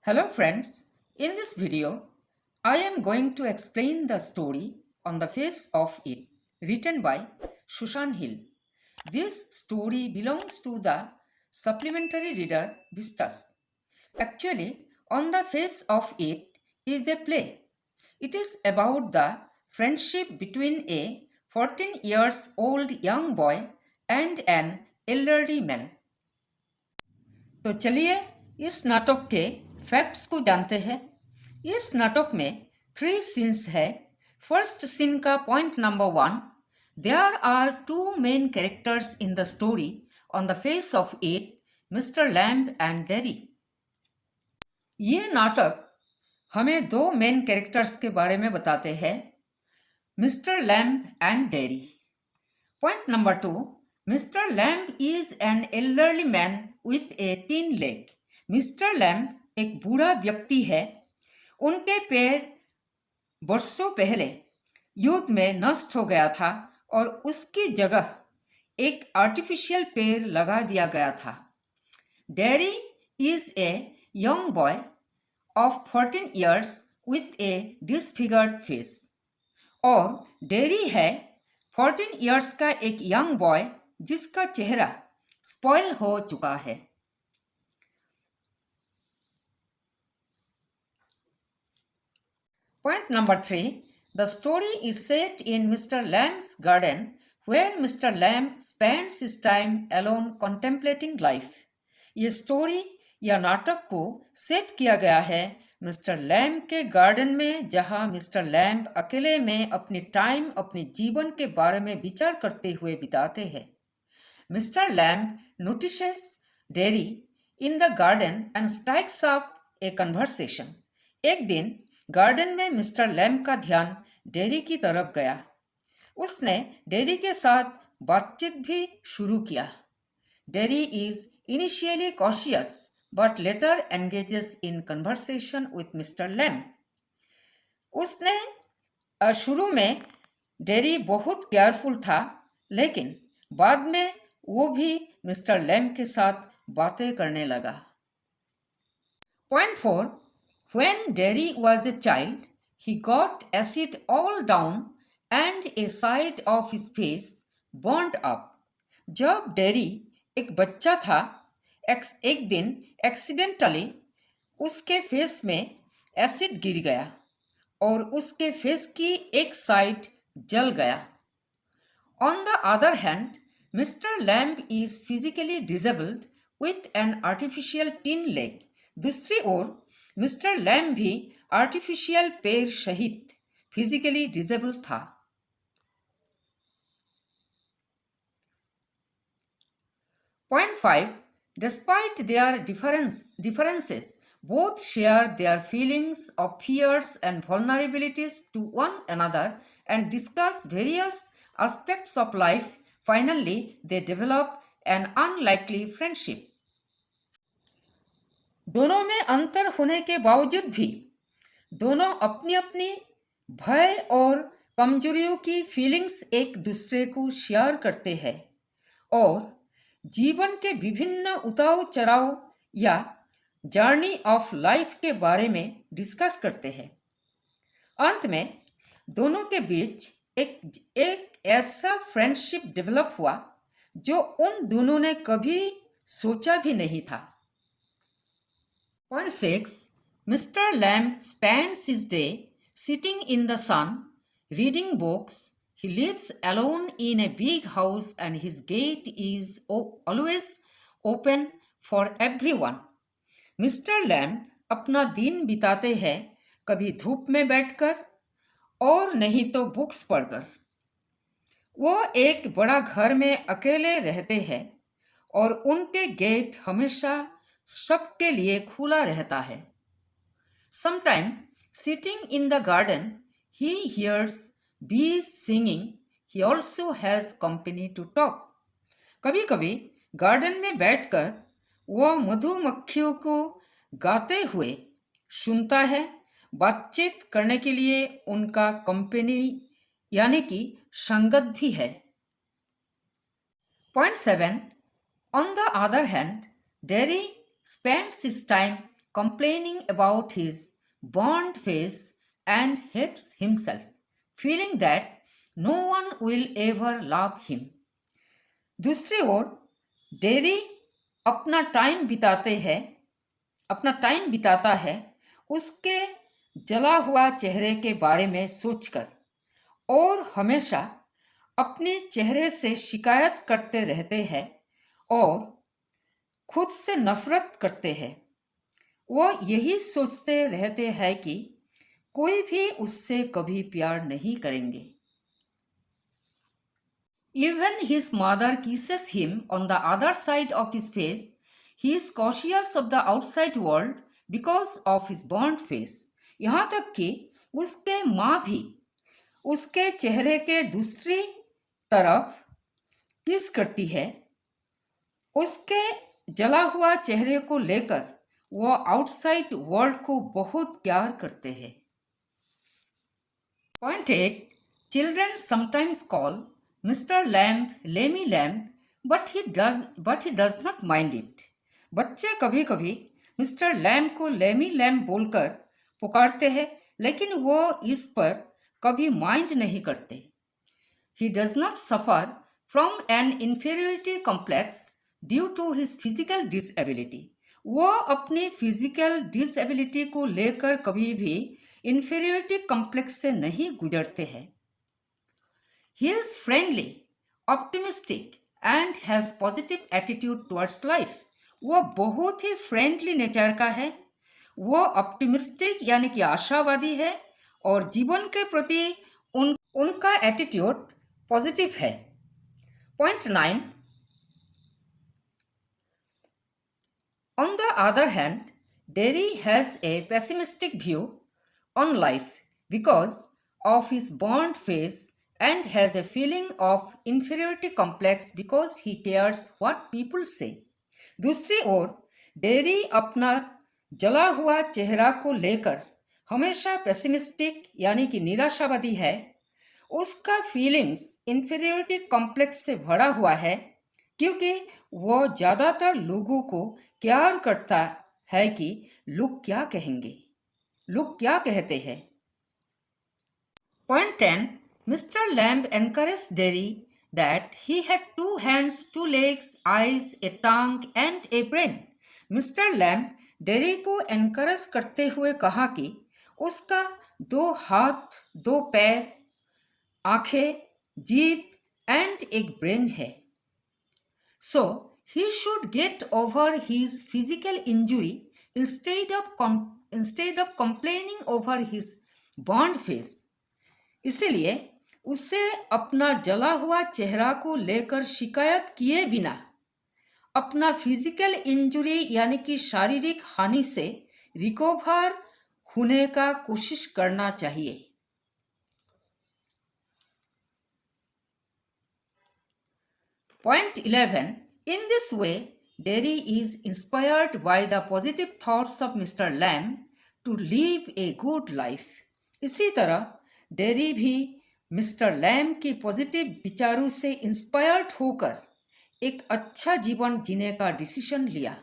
Hello friends, in this video, I am going to explain the story On the Face of It, written by Shushan Hill. This story belongs to the supplementary reader Vistas. Actually, On the Face of It is a play. It is about the friendship between a 14 years old young boy and an elderly man. तो चलिए इस नाटक के facts को जानते हैं। इस नाटक में 3 सीन्स है। फर्स्ट सीन का point number 1, there are 2 main characters in the story on the face of it, mister Lamb and Derry. ये नाटक हमें 2 मेन कैरेक्टर्स के बारे में बताते हैं, mister Lamb and dairy. Point number 2, Mr. Lamb is an elderly man with a thin leg. Mr. Lamb एक बूढ़ा व्यक्ति है। उनके पैर वर्षों पहले युद्ध में नष्ट हो गया था और उसकी जगह एक आर्टिफिशियल पैर लगा दिया गया था। Derry is a young boy of 14 years with a disfigured face. और डेरी है 14 years का एक यंग बॉय जिसका चेहरा स्पॉइल हो चुका है। Point number 3, the story is set in mister Lamb's garden where mister Lamb spends his time alone contemplating life. ये स्टोरी या नाटक को सेट किया गया है मिस्टर लैम्ब के गार्डन में, जहां मिस्टर लैम्ब अकेले में अपने जीवन के बारे में विचार करते हुए बिताते हैं। Mr. Lamb notices Derry in the garden and strikes up a conversation. एक दिन गार्डन में मिस्टर लैम्ब का ध्यान डेरी की तरफ गया। उसने डेरी के साथ बातचीत भी शुरू किया। Dairy is initially cautious but later engages in conversation with Mr. Lamb. उसने शुरू में डेरी बहुत केयरफुल था, लेकिन बाद में वो भी मिस्टर लैम्ब के साथ बातें करने लगा। Point 4, when dairy was a child he got acid all down and A side of his face burned up. जब डेरी एक बच्चा था, एक दिन एक्सीडेंटली उसके फेस में एसिड गिर गया और उसके फेस की एक साइड जल गया। On the other hand, Mr. Lamb is physically disabled with an artificial tin leg. दूसरी ओर मिस्टर लैम्ब भी आर्टिफिशियल पैर सहित फिजिकली डिसेबल था। Point 5, despite their differences, both share their feelings of fears and vulnerabilities to one another and discuss various aspects of life. Finally, they develop an unlikely friendship. दोनों में अंतर होने के बावजूद भी दोनों अपनी अपनी भय और कमजोरियों की फीलिंग्स एक दूसरे को शेयर करते हैं और जीवन के विभिन्न उतार चढ़ाव या जर्नी ऑफ लाइफ के बारे में डिस्कस करते हैं। अंत में दोनों के बीच एक ऐसा फ्रेंडशिप डेवलप हुआ जो उन दोनों ने कभी सोचा भी नहीं था। Point 6, mister Lamb spends his day sitting in the sun reading books. He lives alone in a big house and his gate is always open for everyone. Mister Lamb अपना दिन बिताते हैं कभी धूप में बैठकर और नहीं तो बुक्स पढ़कर। वो एक बड़ा घर में अकेले रहते हैं और उनके गेट हमेशा सबके लिए खुला रहता है। Sometime sitting in the garden, he hears bees singing. He also has company to talk. कभी कभी गार्डन में बैठकर वो मधुमक्खियों को गाते हुए सुनता है। बातचीत करने के लिए उनका कंपनी यानी कि संगत भी है। Point 7, on the other hand, dairy spends his time complaining about his burnt face and hates himself, feeling that no one will ever love him. दूसरी ओर डेरी अपना टाइम बिताता है उसके जला हुआ चेहरे के बारे में सोचकर और हमेशा अपने चेहरे से शिकायत करते रहते हैं और खुद से नफरत करते हैं। वो यही सोचते रहते हैं कि कोई भी उससे कभी प्यार नहीं करेंगे। Even his mother kisses him on the other side of his face. He is cautious of the outside world because of his burnt face. यहाँ तक कि उसके माँ भी उसके चेहरे के दूसरी तरफ किस करती है। उसके जला हुआ चेहरे को लेकर वो आउटसाइड वर्ल्ड को बहुत प्यार करते हैं। Point 8. Children sometimes call Mr. Lamb Lemmy Lamb, but he does not mind it. बच्चे कभी कभी मिस्टर लैम्ब को लेमी लैम्ब बोलकर पुकारते हैं, लेकिन वो इस पर कभी माइंड नहीं करते। He does not suffer from an inferiority complex due to his physical disability. वो अपनी फिजिकल डिसेबिलिटी को लेकर कभी भी inferiority complex से नहीं गुजरते हैं। He is friendly, optimistic and has positive attitude towards life. वो बहुत ही फ्रेंडली नेचर का है, वो ऑप्टिमिस्टिक यानी कि आशावादी है और जीवन के प्रति उनका एटीट्यूड पॉजिटिव है। Point 9. On the other hand, Derry has a pessimistic view on life because of his burnt face and has a feeling of inferiority complex because he cares what people say. दूसरी ओर dairy अपना जला हुआ चेहरा को लेकर हमेशा pessimistic यानी कि निराशावादी है। उसका फीलिंग्स इंफीरियरिटी कॉम्प्लेक्स से भरा हुआ है क्योंकि वो ज़्यादातर लोगों को केयर करता है कि लोग क्या कहेंगे, लोग क्या कहते हैं। Point 10. Mr. Lamb encouraged Derry that he had 2 hands, 2 legs, eyes, a tongue and a brain. Mr. Lamb dairy को एनकरेज करते हुए कहा कि उसका 2 हाथ, 2 पैर, आंखें, जीभ एंड एक ब्रेन है। So he should get over his physical injury instead of complaining over his burned face. इसलिए उसे अपना जला हुआ चेहरा को लेकर शिकायत किए बिना अपना फिजिकल इंजुरी यानी कि शारीरिक हानि से रिकवर होने का कोशिश करना चाहिए। Point 11. In this way, Derry is inspired by the positive thoughts of Mr. Lamb to live a good life. इसी तरह डेरी भी मिस्टर लैम्ब की पॉजिटिव विचारों से इंस्पायर्ड होकर एक अच्छा जीवन जीने का डिसीजन लिया।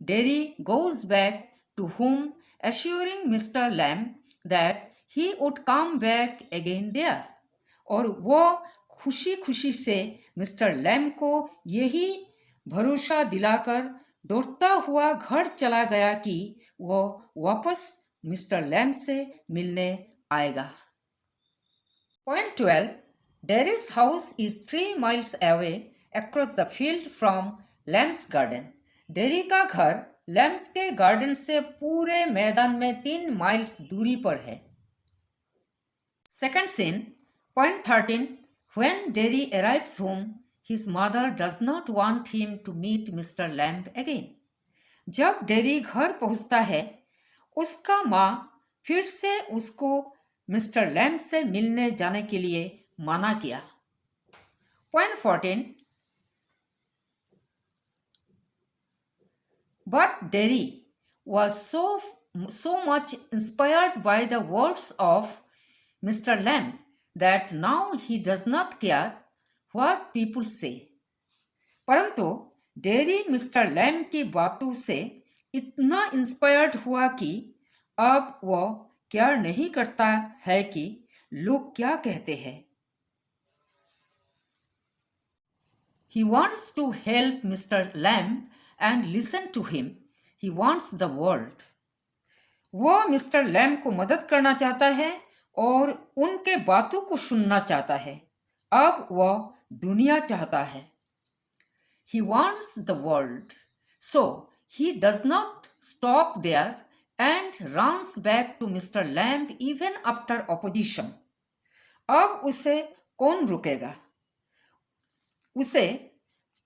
Derry goes back to home assuring mister Lamb that he would come back again there, और वो खुशी खुशी से मिस्टर लैम्ब को यही भरोसा दिलाकर दौड़ता हुआ घर चला गया कि वो वापस मिस्टर लैम्ब से मिलने आएगा। Point 12. Derry's house is 3 miles away across the field from Lamb's garden. Dairy का घर लैम्स के गार्डन से पूरे मैदान में 3 माइल्स दूरी पर है। Second scene. Point 13. When Derry arrives home, his mother does not want him to meet Mr. Lamb again. जब डेरी घर पहुंचता है, उसका माँ फिर से उसको मिस्टर लैम्ब से मिलने जाने के लिए मना किया। Point 14. But Derry was so much inspired by the words of Mr. Lamb that now he does not care what people say. परंतु डेरी मिस्टर लैम्ब की बातों से इतना इंस्पायर्ड हुआ कि अब वह केयर नहीं करता है कि लोग क्या कहते हैं। He wants to help Mr. Lamb and listen to him. He wants the world. वह मिस्टर लैम को मदद करना चाहता है और उनके बातों को सुनना चाहता है। अब वह दुनिया चाहता है। He wants the world. So he does not stop there and runs back to Mr. Lamb even after opposition. अब उसे कौन रुकेगा? उसे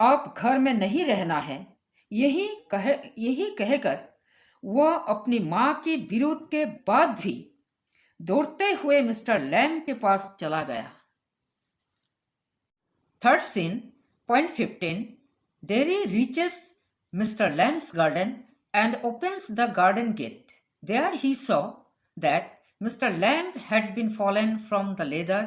अब घर में नहीं रहना है, यही कहकर वह अपनी माँ के विरोध के बाद भी दौड़ते हुए मिस्टर लैम के पास चला गया। Third scene, point 15, Derry reaches mister Lamb's garden and opens the garden gate. There he saw that Mr. Lamb had been fallen from the ladder,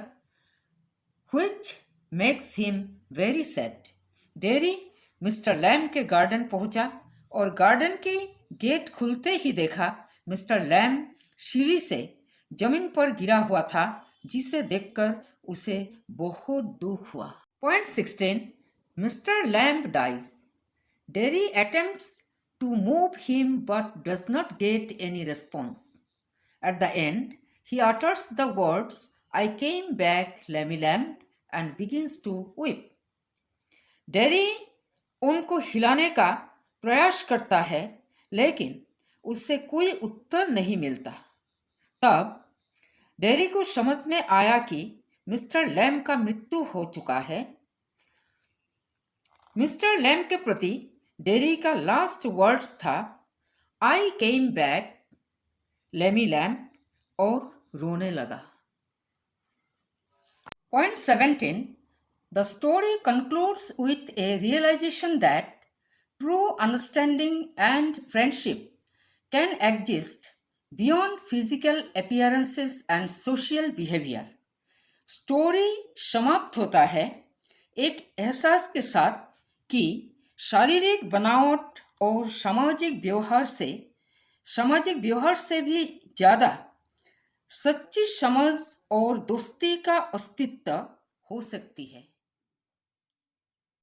which makes him very sad. Derry mister Lamb के garden पहुंचा और garden के gate खुलते ही देखा Mr Lam सीढ़ी से जमीन पर गिरा हुआ था, जिसे देखकर उसे बहुत दुख हुआ। Point 16, mister Lamb dies. Derry attempts to move him but does not get any response. At the end, he utters the words, I came back, Lammy Lamb, and begins to weep. Dairy उनको हिलाने का प्रयास करता है, लेकिन उससे कोई उत्तर नहीं मिलता। तब डेरी को समझ में आया कि मिस्टर लैम का मृत्यु हो चुका है। मिस्टर लैम के प्रति डेरी का लास्ट वर्ड्स था, I came back lemme Lamb, और रोने लगा। Point 17, the story concludes with a realisation that true understanding and friendship can exist beyond physical appearances and social behaviour. Story समाप्त होता है एक एहसास के साथ कि शारीरिक बनावट और सामाजिक व्यवहार से भी ज़्यादा सच्ची समझ और दोस्ती का अस्तित्व हो सकती है।